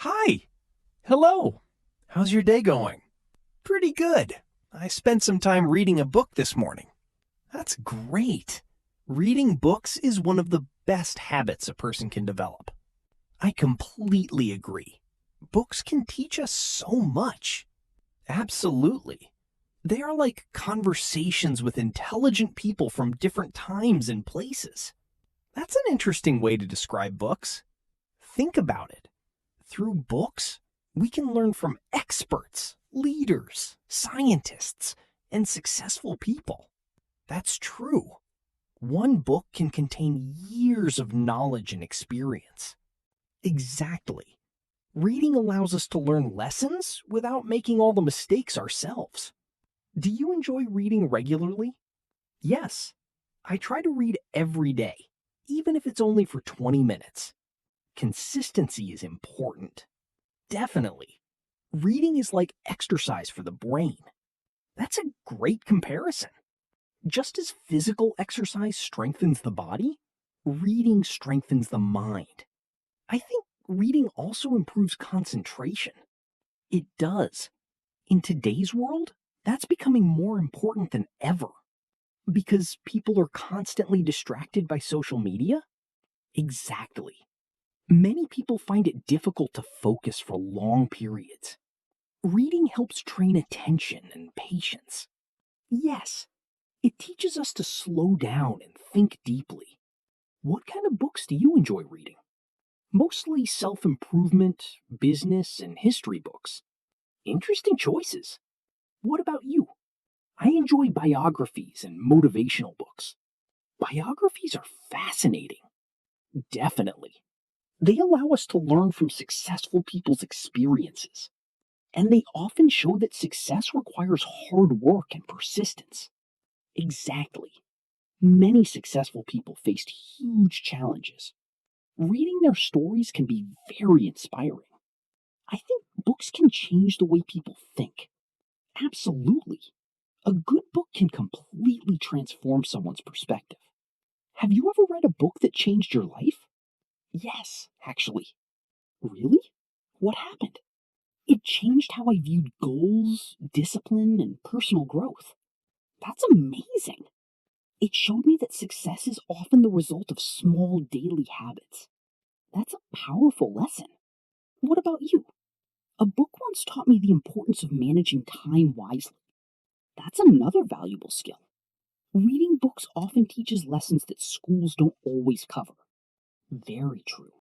Hi. Hello. How's your day going? Pretty good. I spent some time reading a book this morning. That's great. Reading books is one of the best habits a person can develop. I completely agree. Books can teach us so much. Absolutely. They are like conversations with intelligent people from different times and places. That's an interesting way to describe books. Think about it. Through books, we can learn from experts, leaders, scientists, and successful people. That's true. One book can contain years of knowledge and experience. Exactly. Reading allows us to learn lessons without making all the mistakes ourselves. Do you enjoy reading regularly? Yes. I try to read every day, even if it's only for 20 minutes. Consistency is important. Definitely. Reading is like exercise for the brain. That's a great comparison. Just as physical exercise strengthens the body, reading strengthens the mind. I think reading also improves concentration. It does. In today's world, that's becoming more important than ever. Because people are constantly distracted by social media? Exactly. Many people find it difficult to focus for long periods. Reading helps train attention and patience. Yes, it teaches us to slow down and think deeply. What kind of books do you enjoy reading? Mostly self improvement, business, and history books. Interesting choices. What about you? I enjoy biographies and motivational books. Biographies are fascinating. Definitely. They allow us to learn from successful people's experiences. And they often show that success requires hard work and persistence. Exactly. Many successful people faced huge challenges. Reading their stories can be very inspiring. I think books can change the way people think. Absolutely. A good book can completely transform someone's perspective. Have you ever read a book that changed your life? Yes, actually. Really? What happened? It changed how I viewed goals, discipline, and personal growth. That's amazing. It showed me that success is often the result of small daily habits. That's a powerful lesson. What about you? A book once taught me the importance of managing time wisely. That's another valuable skill. Reading books often teaches lessons that schools don't always cover. Very true.